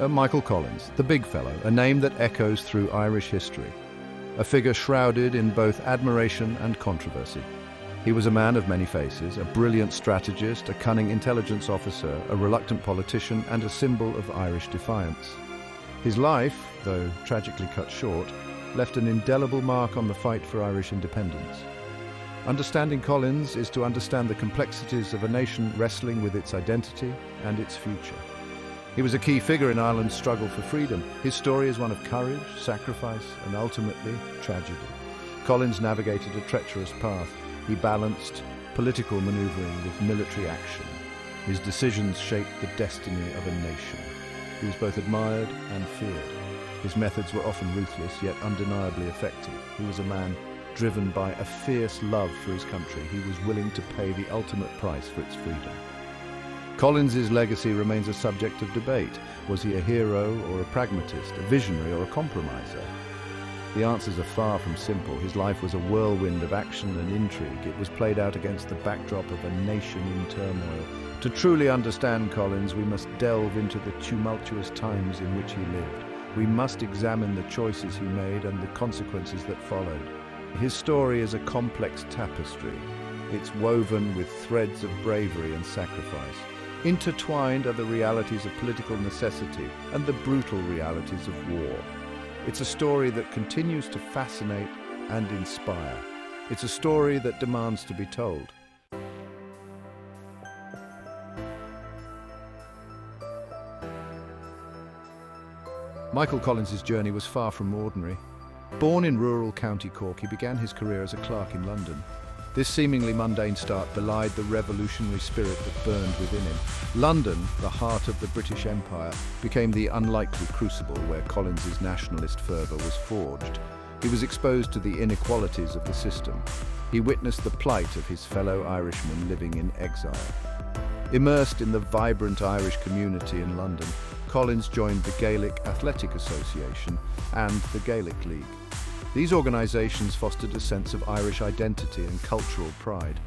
Michael Collins, the big fellow, a name that echoes through Irish history, a figure shrouded in both admiration and controversy. He was a man of many faces, a brilliant strategist, a cunning intelligence officer, a reluctant politician, and a symbol of Irish defiance. His life, though tragically cut short, left an indelible mark on the fight for Irish independence. Understanding Collins is to understand the complexities of a nation wrestling with its identity and its future. He was a key figure in Ireland's struggle for freedom. His story is one of courage, sacrifice, and ultimately tragedy. Collins navigated a treacherous path. He balanced political maneuvering with military action. His decisions shaped the destiny of a nation. He was both admired and feared. His methods were often ruthless, yet undeniably effective. He was a man driven by a fierce love for his country. He was willing to pay the ultimate price for its freedom. Collins's legacy remains a subject of debate. Was he a hero or a pragmatist, a visionary or a compromiser? The answers are far from simple. His life was a whirlwind of action and intrigue. It was played out against the backdrop of a nation in turmoil. To truly understand Collins, we must delve into the tumultuous times in which he lived. We must examine the choices he made and the consequences that followed. His story is a complex tapestry. It's woven with threads of bravery and sacrifice. Intertwined are the realities of political necessity and the brutal realities of war. It's a story that continues to fascinate and inspire. It's a story that demands to be told. Michael Collins's journey was far from ordinary. Born in rural County Cork, he began his career as a clerk in London. This seemingly mundane start belied the revolutionary spirit that burned within him. London, the heart of the British Empire, became the unlikely crucible where Collins's nationalist fervour was forged. He was exposed to the inequalities of the system. He witnessed the plight of his fellow Irishmen living in exile. Immersed in the vibrant Irish community in London, Collins joined the Gaelic Athletic Association and the Gaelic League. These organisations fostered a sense of Irish identity and cultural pride.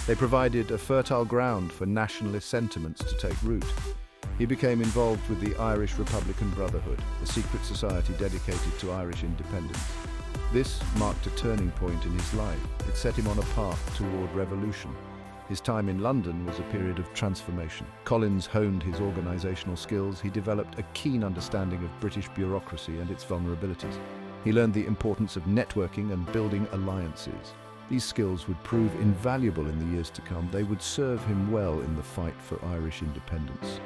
They provided a fertile ground for nationalist sentiments to take root. He became involved with the Irish Republican Brotherhood, a secret society dedicated to Irish independence. This marked a turning point in his life. It set him on a path toward revolution. His time in London was a period of transformation. Collins honed his organisational skills. He developed a keen understanding of British bureaucracy and its vulnerabilities. He learned the importance of networking and building alliances. These skills would prove invaluable in the years to come. They would serve him well in the fight for Irish independence.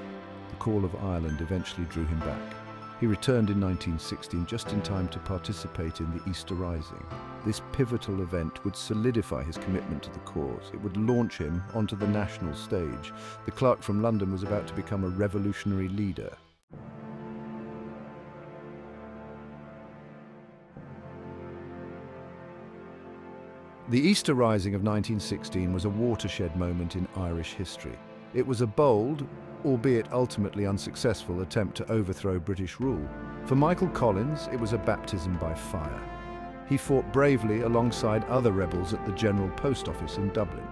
The call of Ireland eventually drew him back. He returned in 1916, just in time to participate in the Easter Rising. This pivotal event would solidify his commitment to the cause. It would launch him onto the national stage. The clerk from London was about to become a revolutionary leader. The Easter Rising of 1916 was a watershed moment in Irish history. It was a bold, albeit ultimately unsuccessful, attempt to overthrow British rule. For Michael Collins, it was a baptism by fire. He fought bravely alongside other rebels at the General Post Office in Dublin.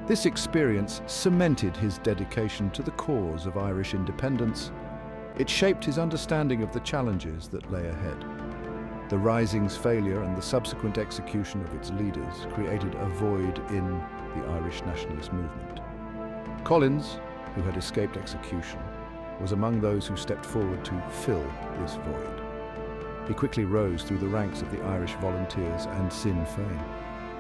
This experience cemented his dedication to the cause of Irish independence. It shaped his understanding of the challenges that lay ahead. The Rising's failure and the subsequent execution of its leaders created a void in the Irish nationalist movement. Collins, who had escaped execution, was among those who stepped forward to fill this void. He quickly rose through the ranks of the Irish Volunteers and Sinn Féin.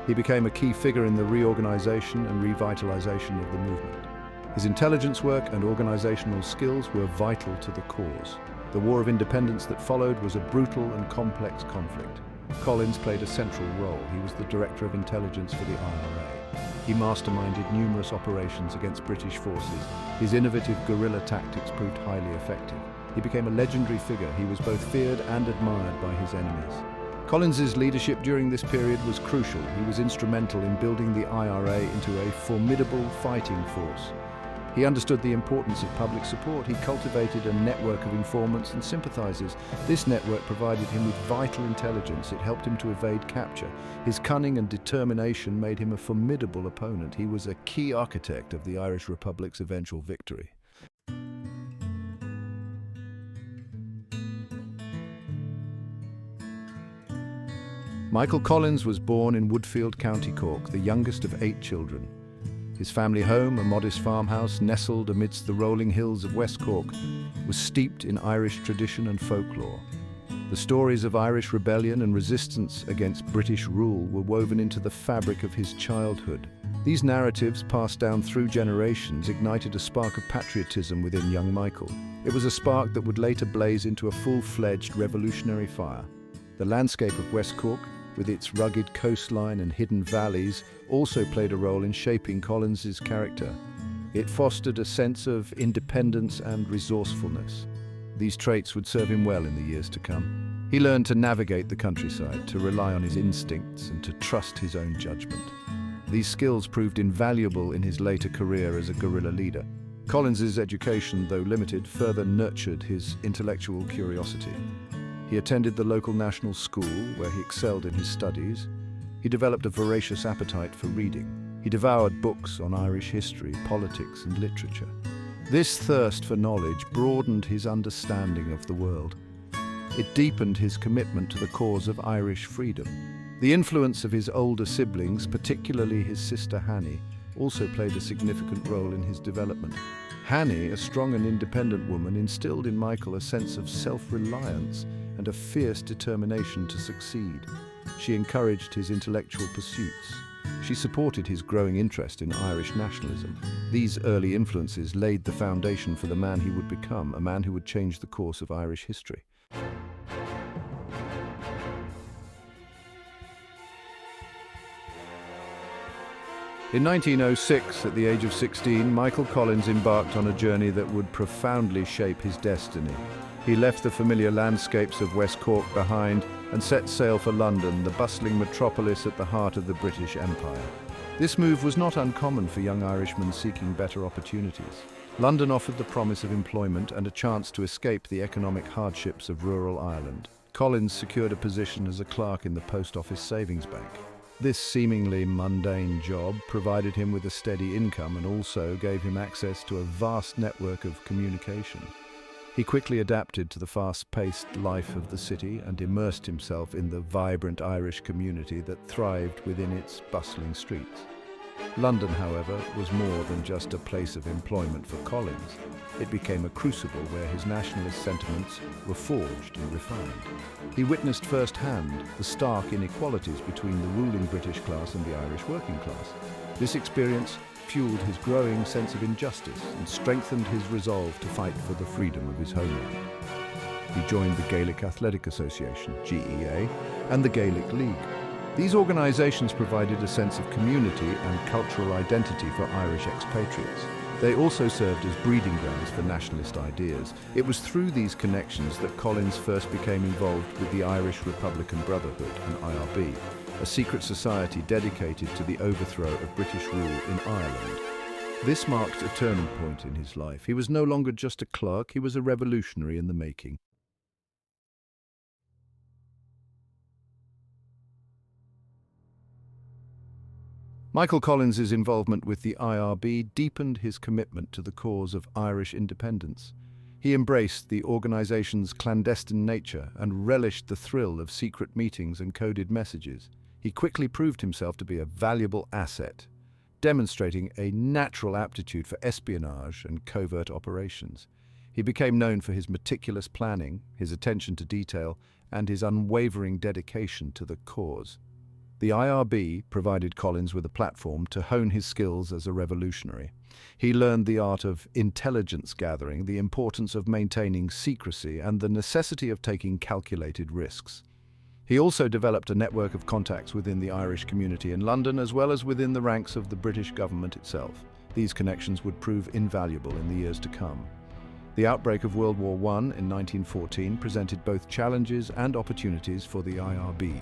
He became a key figure in the reorganisation and revitalisation of the movement. His intelligence work and organisational skills were vital to the cause. The War of Independence that followed was a brutal and complex conflict. Collins played a central role. He was the Director of Intelligence for the IRA. He masterminded numerous operations against British forces. His innovative guerrilla tactics proved highly effective. He became a legendary figure. He was both feared and admired by his enemies. Collins's leadership during this period was crucial. He was instrumental in building the IRA into a formidable fighting force. He understood the importance of public support. He cultivated a network of informants and sympathizers. This network provided him with vital intelligence. It helped him to evade capture. His cunning and determination made him a formidable opponent. He was a key architect of the Irish Republic's eventual victory. Michael Collins was born in Woodfield, County Cork, the youngest of 8 children. His family home, a modest farmhouse nestled amidst the rolling hills of West Cork, was steeped in Irish tradition and folklore. The stories of Irish rebellion and resistance against British rule were woven into the fabric of his childhood. These narratives, passed down through generations, ignited a spark of patriotism within young Michael. It was a spark that would later blaze into a full-fledged revolutionary fire. The landscape of West Cork, with its rugged coastline and hidden valleys, also played a role in shaping Collins's character. It fostered a sense of independence and resourcefulness. These traits would serve him well in the years to come. He learned to navigate the countryside, to rely on his instincts, and to trust his own judgment. These skills proved invaluable in his later career as a guerrilla leader. Collins's education, though limited, further nurtured his intellectual curiosity. He attended the local national school, where he excelled in his studies. He developed a voracious appetite for reading. He devoured books on Irish history, politics, and literature. This thirst for knowledge broadened his understanding of the world. It deepened his commitment to the cause of Irish freedom. The influence of his older siblings, particularly his sister Hanny, also played a significant role in his development. Hanny, a strong and independent woman, instilled in Michael a sense of self-reliance and a fierce determination to succeed. She encouraged his intellectual pursuits. She supported his growing interest in Irish nationalism. These early influences laid the foundation for the man he would become, a man who would change the course of Irish history. In 1906, at the age of 16, Michael Collins embarked on a journey that would profoundly shape his destiny. He left the familiar landscapes of West Cork behind and set sail for London, the bustling metropolis at the heart of the British Empire. This move was not uncommon for young Irishmen seeking better opportunities. London offered the promise of employment and a chance to escape the economic hardships of rural Ireland. Collins secured a position as a clerk in the Post Office Savings Bank. This seemingly mundane job provided him with a steady income and also gave him access to a vast network of communication. He quickly adapted to the fast-paced life of the city and immersed himself in the vibrant Irish community that thrived within its bustling streets. London, however, was more than just a place of employment for Collins. It became a crucible where his nationalist sentiments were forged and refined. He witnessed firsthand the stark inequalities between the ruling British class and the Irish working class. This experience fueled his growing sense of injustice and strengthened his resolve to fight for the freedom of his homeland. He joined the Gaelic Athletic Association, GEA, and the Gaelic League. These organisations provided a sense of community and cultural identity for Irish expatriates. They also served as breeding grounds for nationalist ideas. It was through these connections that Collins first became involved with the Irish Republican Brotherhood, an IRB, a secret society dedicated to the overthrow of British rule in Ireland. This marked a turning point in his life. He was no longer just a clerk, he was a revolutionary in the making. Michael Collins's involvement with the IRB deepened his commitment to the cause of Irish independence. He embraced the organization's clandestine nature and relished the thrill of secret meetings and coded messages. He quickly proved himself to be a valuable asset, demonstrating a natural aptitude for espionage and covert operations. He became known for his meticulous planning, his attention to detail, and his unwavering dedication to the cause. The IRB provided Collins with a platform to hone his skills as a revolutionary. He learned the art of intelligence gathering, the importance of maintaining secrecy, and the necessity of taking calculated risks. He also developed a network of contacts within the Irish community in London, as well as within the ranks of the British government itself. These connections would prove invaluable in the years to come. The outbreak of World War I in 1914 presented both challenges and opportunities for the IRB.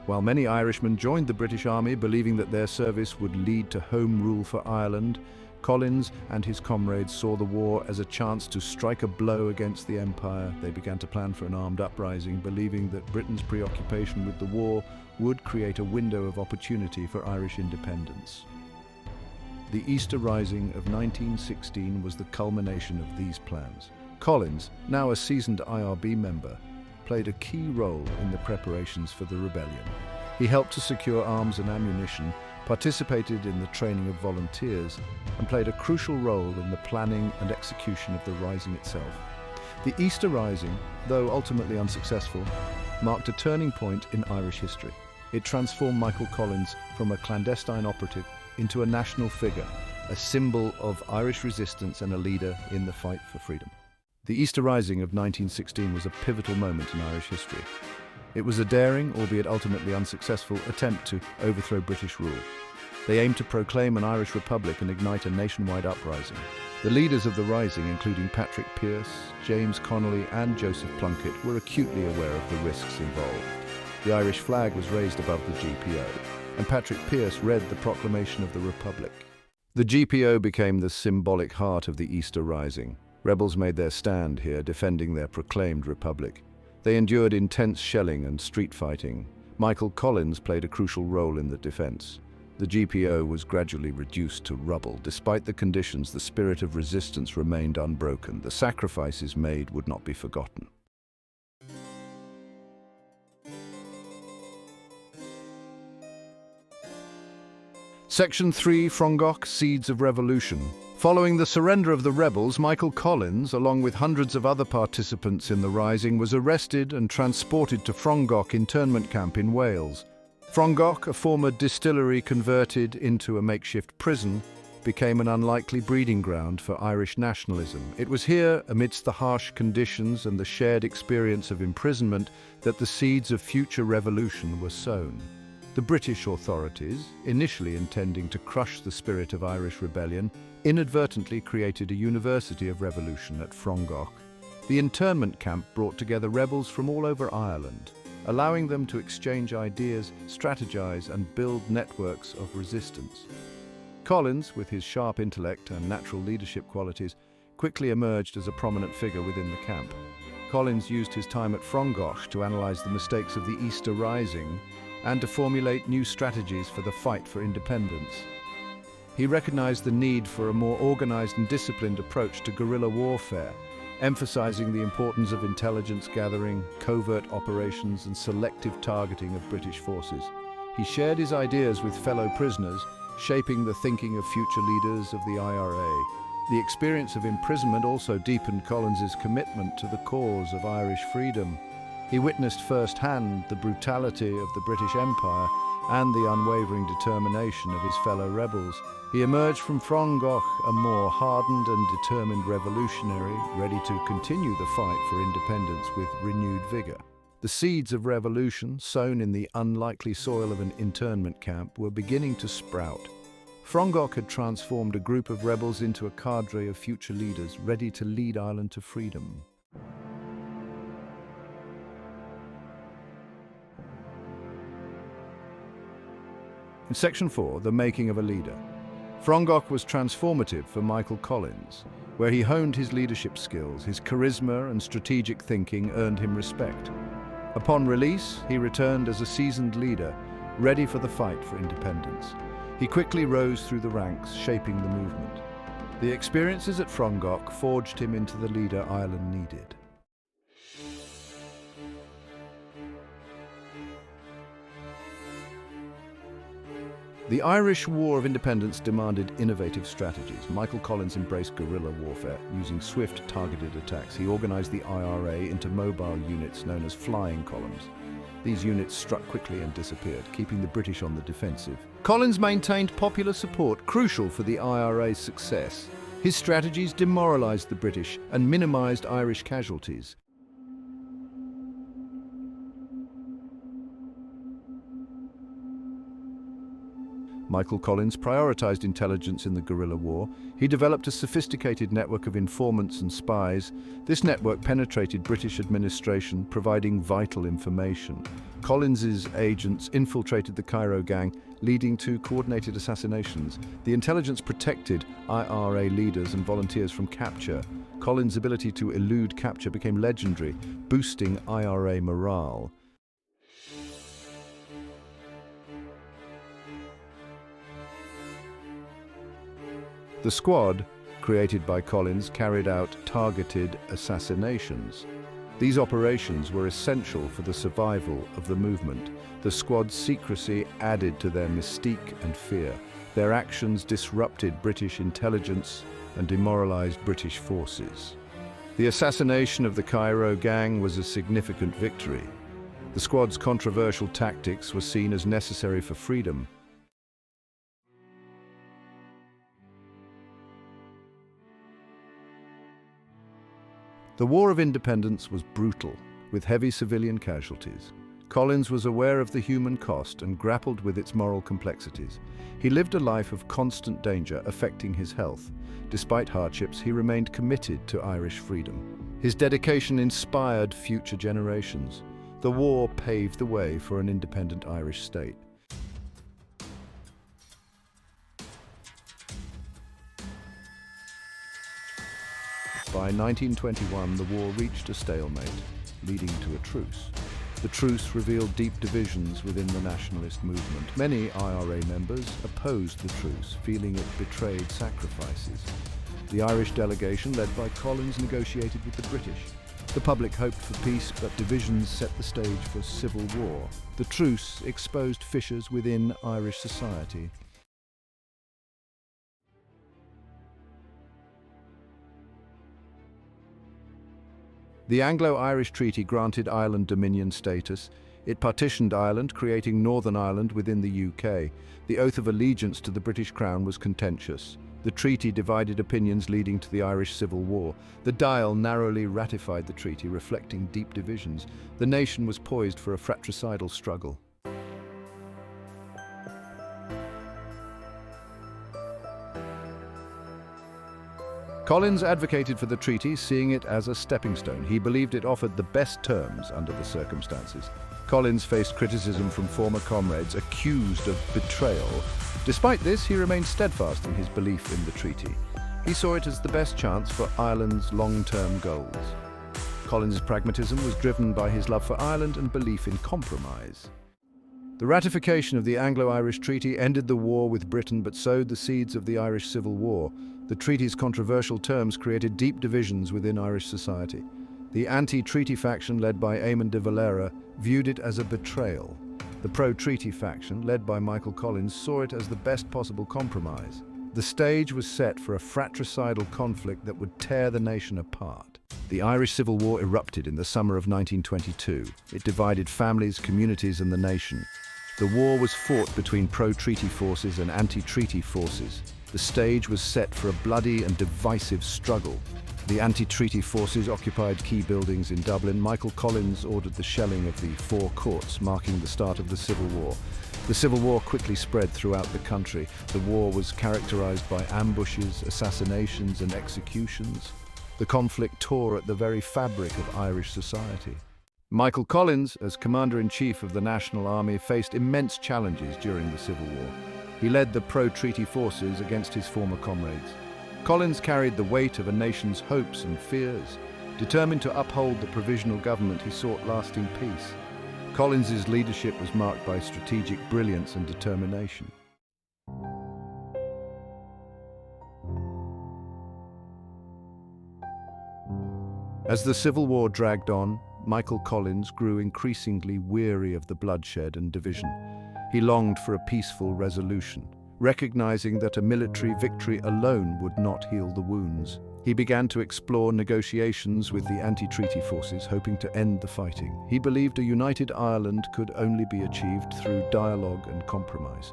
While many Irishmen joined the British Army believing that their service would lead to home rule for Ireland, Collins and his comrades saw the war as a chance to strike a blow against the Empire. They began to plan for an armed uprising, believing that Britain's preoccupation with the war would create a window of opportunity for Irish independence. The Easter Rising of 1916 was the culmination of these plans. Collins, now a seasoned IRB member, played a key role in the preparations for the rebellion. He helped to secure arms and ammunition, participated in the training of volunteers, and played a crucial role in the planning and execution of the Rising itself. The Easter Rising, though ultimately unsuccessful, marked a turning point in Irish history. It transformed Michael Collins from a clandestine operative into a national figure, a symbol of Irish resistance and a leader in the fight for freedom. The Easter Rising of 1916 was a pivotal moment in Irish history. It was a daring, albeit ultimately unsuccessful, attempt to overthrow British rule. They aimed to proclaim an Irish republic and ignite a nationwide uprising. The leaders of the Rising, including Patrick Pearse, James Connolly and Joseph Plunkett, were acutely aware of the risks involved. The Irish flag was raised above the GPO, and Patrick Pearse read the proclamation of the Republic. The GPO became the symbolic heart of the Easter Rising. Rebels made their stand here, defending their proclaimed republic. They endured intense shelling and street fighting. Michael Collins played a crucial role in the defense. The GPO was gradually reduced to rubble. Despite the conditions, the spirit of resistance remained unbroken. The sacrifices made would not be forgotten. Section 3, Frongoch, Seeds of Revolution. Following the surrender of the rebels, Michael Collins, along with hundreds of other participants in the Rising, was arrested and transported to Frongoch internment camp in Wales. Frongoch, a former distillery converted into a makeshift prison, became an unlikely breeding ground for Irish nationalism. It was here, amidst the harsh conditions and the shared experience of imprisonment, that the seeds of future revolution were sown. The British authorities, initially intending to crush the spirit of Irish rebellion, inadvertently created a university of revolution at Frongoch. The internment camp brought together rebels from all over Ireland, allowing them to exchange ideas, strategize, and build networks of resistance. Collins, with his sharp intellect and natural leadership qualities, quickly emerged as a prominent figure within the camp. Collins used his time at Frongoch to analyze the mistakes of the Easter Rising and to formulate new strategies for the fight for independence. He recognized the need for a more organized and disciplined approach to guerrilla warfare, emphasizing the importance of intelligence gathering, covert operations, and selective targeting of British forces. He shared his ideas with fellow prisoners, shaping the thinking of future leaders of the IRA. The experience of imprisonment also deepened Collins's commitment to the cause of Irish freedom. He witnessed firsthand the brutality of the British Empire and the unwavering determination of his fellow rebels. He emerged from Frongoch a more hardened and determined revolutionary, ready to continue the fight for independence with renewed vigor. The seeds of revolution, sown in the unlikely soil of an internment camp, were beginning to sprout. Frongoch had transformed a group of rebels into a cadre of future leaders ready to lead Ireland to freedom. In Section 4, The Making of a Leader. Frongoch was transformative for Michael Collins, where he honed his leadership skills. His charisma and strategic thinking earned him respect. Upon release, he returned as a seasoned leader, ready for the fight for independence. He quickly rose through the ranks, shaping the movement. The experiences at Frongoch forged him into the leader Ireland needed. The Irish War of Independence demanded innovative strategies. Michael Collins embraced guerrilla warfare, using swift, targeted attacks. He organized the IRA into mobile units known as flying columns. These units struck quickly and disappeared, keeping the British on the defensive. Collins maintained popular support, crucial for the IRA's success. His strategies demoralized the British and minimized Irish casualties. Michael Collins prioritized intelligence in the guerrilla war. He developed a sophisticated network of informants and spies. This network penetrated British administration, providing vital information. Collins's agents infiltrated the Cairo gang, leading to coordinated assassinations. The intelligence protected IRA leaders and volunteers from capture. Collins' ability to elude capture became legendary, boosting IRA morale. The squad, created by Collins, carried out targeted assassinations. These operations were essential for the survival of the movement. The squad's secrecy added to their mystique and fear. Their actions disrupted British intelligence and demoralized British forces. The assassination of the Cairo gang was a significant victory. The squad's controversial tactics were seen as necessary for freedom. The War of Independence was brutal, with heavy civilian casualties. Collins was aware of the human cost and grappled with its moral complexities. He lived a life of constant danger affecting his health. Despite hardships, he remained committed to Irish freedom. His dedication inspired future generations. The war paved the way for an independent Irish state. By 1921, the war reached a stalemate, leading to a truce. The truce revealed deep divisions within the nationalist movement. Many IRA members opposed the truce, feeling it betrayed sacrifices. The Irish delegation, led by Collins, negotiated with the British. The public hoped for peace, but divisions set the stage for civil war. The truce exposed fissures within Irish society. The Anglo-Irish Treaty granted Ireland Dominion status. It partitioned Ireland, creating Northern Ireland within the UK. The oath of allegiance to the British Crown was contentious. The treaty divided opinions, leading to the Irish Civil War. The Dáil narrowly ratified the treaty, reflecting deep divisions. The nation was poised for a fratricidal struggle. Collins advocated for the treaty, seeing it as a stepping stone. He believed it offered the best terms under the circumstances. Collins faced criticism from former comrades, accused of betrayal. Despite this, he remained steadfast in his belief in the treaty. He saw it as the best chance for Ireland's long-term goals. Collins' pragmatism was driven by his love for Ireland and belief in compromise. The ratification of the Anglo-Irish Treaty ended the war with Britain but sowed the seeds of the Irish Civil War. The treaty's controversial terms created deep divisions within Irish society. The anti-treaty faction, led by Eamon de Valera, viewed it as a betrayal. The pro-treaty faction, led by Michael Collins, saw it as the best possible compromise. The stage was set for a fratricidal conflict that would tear the nation apart. The Irish Civil War erupted in the summer of 1922. It divided families, communities, and the nation. The war was fought between pro-treaty forces and anti-treaty forces. The stage was set for a bloody and divisive struggle. The anti-treaty forces occupied key buildings in Dublin. Michael Collins ordered the shelling of the Four Courts, marking the start of the Civil War. The Civil War quickly spread throughout the country. The war was characterized by ambushes, assassinations, and executions. The conflict tore at the very fabric of Irish society. Michael Collins, as Commander-in-Chief of the National Army, faced immense challenges during the Civil War. He led the pro-treaty forces against his former comrades. Collins carried the weight of a nation's hopes and fears. Determined to uphold the provisional government, he sought lasting peace. Collins's leadership was marked by strategic brilliance and determination. As the Civil War dragged on, Michael Collins grew increasingly weary of the bloodshed and division. He longed for a peaceful resolution, recognizing that a military victory alone would not heal the wounds. He began to explore negotiations with the anti-treaty forces, hoping to end the fighting. He believed a united Ireland could only be achieved through dialogue and compromise.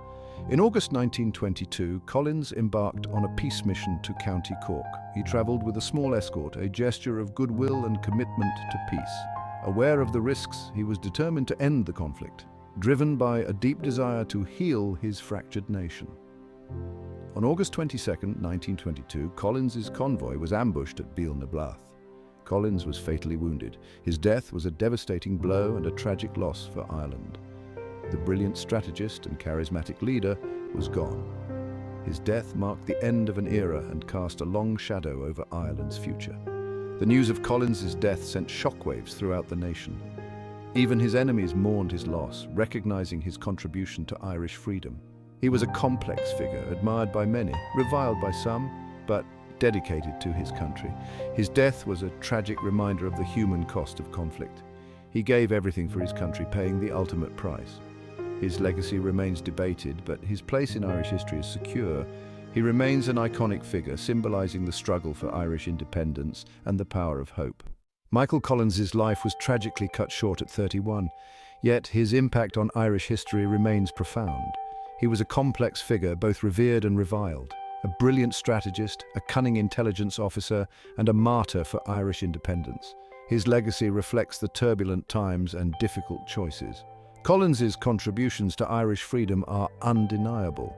In August 1922, Collins embarked on a peace mission to County Cork. He travelled with a small escort, a gesture of goodwill and commitment to peace. Aware of the risks, he was determined to end the conflict, driven by a deep desire to heal his fractured nation. On August 22, 1922, Collins's convoy was ambushed at Beal na Blath. Collins was fatally wounded. His death was a devastating blow and a tragic loss for Ireland. The brilliant strategist and charismatic leader was gone. His death marked the end of an era and cast a long shadow over Ireland's future. The news of Collins's death sent shockwaves throughout the nation. Even his enemies mourned his loss, recognizing his contribution to Irish freedom. He was a complex figure, admired by many, reviled by some, but dedicated to his country. His death was a tragic reminder of the human cost of conflict. He gave everything for his country, paying the ultimate price. His legacy remains debated, but his place in Irish history is secure. He remains an iconic figure, symbolizing the struggle for Irish independence and the power of hope. Michael Collins's life was tragically cut short at 31, yet his impact on Irish history remains profound. He was a complex figure, both revered and reviled, a brilliant strategist, a cunning intelligence officer, and a martyr for Irish independence. His legacy reflects the turbulent times and difficult choices. Collins's contributions to Irish freedom are undeniable.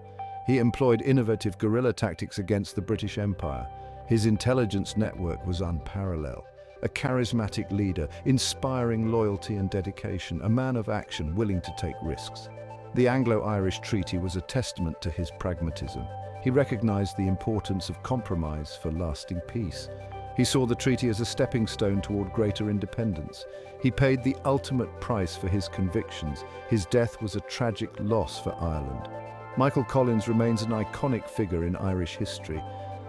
He employed innovative guerrilla tactics against the British Empire. His intelligence network was unparalleled. A charismatic leader, inspiring loyalty and dedication, a man of action willing to take risks. The Anglo-Irish Treaty was a testament to his pragmatism. He recognized the importance of compromise for lasting peace. He saw the treaty as a stepping stone toward greater independence. He paid the ultimate price for his convictions. His death was a tragic loss for Ireland. Michael Collins remains an iconic figure in Irish history,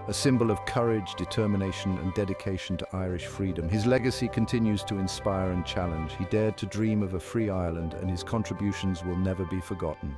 a symbol of courage, determination, and dedication to Irish freedom. His legacy continues to inspire and challenge. He dared to dream of a free Ireland, and his contributions will never be forgotten.